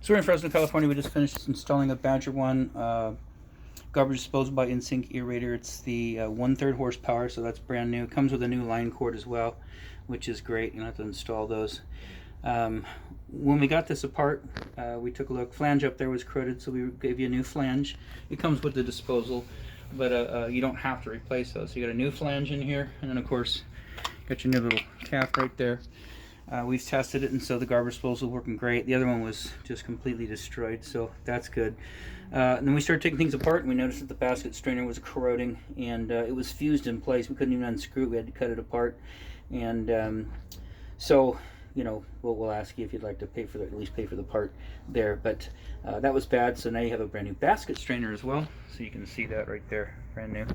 So we're in Fresno, California. We just finished installing a Badger 1 garbage disposal by InSync aerator. It's the 1/3 horsepower, so that's brand new. It comes with a new line cord as well, which is great. You don't have to install those. When we got this apart, we took a look. Flange up there was corroded, so we gave you a new flange. It comes with the disposal, but you don't have to replace those. So you got a new flange in here, and then of course, got your new little cap right there. We've tested it, and so the garbage disposal is working great. The other one was just completely destroyed, so that's good. And then we started taking things apart, and we noticed that the basket strainer was corroding, and it was fused in place. We couldn't even unscrew it. We had to cut it apart. And so, you know, we'll ask you if you'd like to pay for at least pay for the part there. But that was bad, so now you have a brand new basket strainer as well. So you can see that right there, brand new.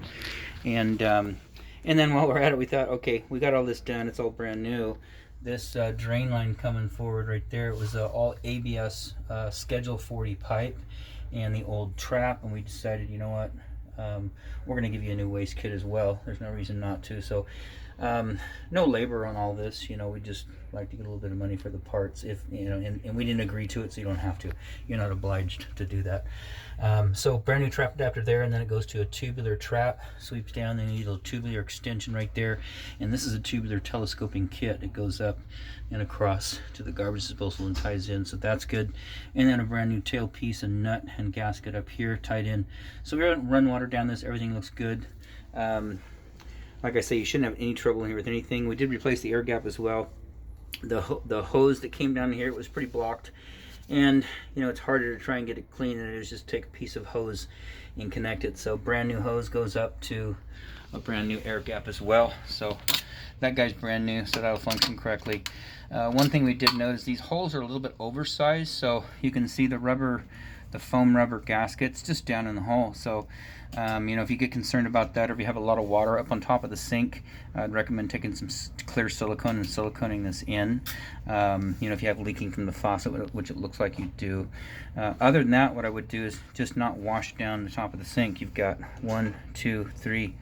And then while we're at it, we thought, okay, we got all this done. It's all brand new. This drain line coming forward right there, it was all ABS Schedule 40 pipe and the old trap, and we decided, you know what, we're going to give you a new waste kit as well. There's no reason not to. So no labor on all this, you know, we just like to get a little bit of money for the parts, if you know, and we didn't agree to it, so you don't have to. You're not obliged to do that. So brand new trap adapter there, and then it goes to a tubular trap, sweeps down, then you need a little tubular extension right there, and this is a tubular telescoping kit. It goes up and across to the garbage disposal and ties in, so that's good. And then a brand new tailpiece and nut and gasket up here tied in. So we're going to run water down this. Everything looks good. Like I say, you shouldn't have any trouble in here with anything. We did replace the air gap as well. The hose that came down here, it was pretty blocked, and you know, it's harder to try and get it clean than it is just take a piece of hose and connect it. So brand new hose goes up to a brand new air gap as well. So that guy's brand new, so that'll function correctly. One thing we did notice, these holes are a little bit oversized, so you can see the foam rubber gaskets just down in the hole. So you know, if you get concerned about that, or if you have a lot of water up on top of the sink, I'd recommend taking some clear silicone and siliconing this in. You know, if you have leaking from the faucet, which it looks like you do. Other than that, what I would do is just not wash down the top of the sink. You've got 1, 2, 3,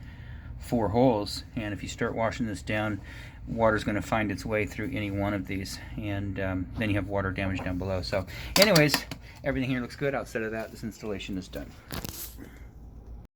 4 holes, and if you start washing this down, water's going to find its way through any one of these, and then you have water damage down below. So anyways, everything here looks good. Outside of that, this installation is done.